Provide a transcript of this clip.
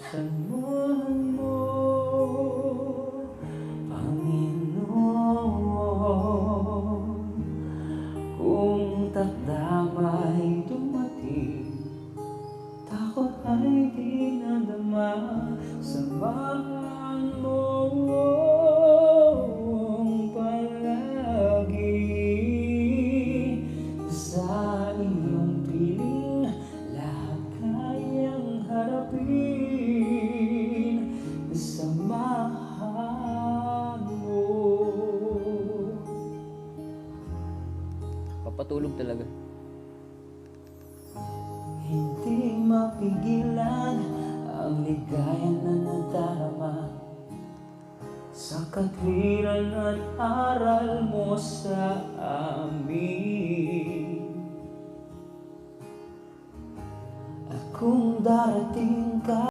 Sanahan mo, Panginoon, kung takdama'y dumating, takot ay di nadama. Samahan mo palagi sa iyong piling, lahat kayang harapin. Samahan mo. Papatulog talaga. Hindi mapigilan ang ligaya na nadarama sa katwiran at aral mo sa amin. At kung darating ka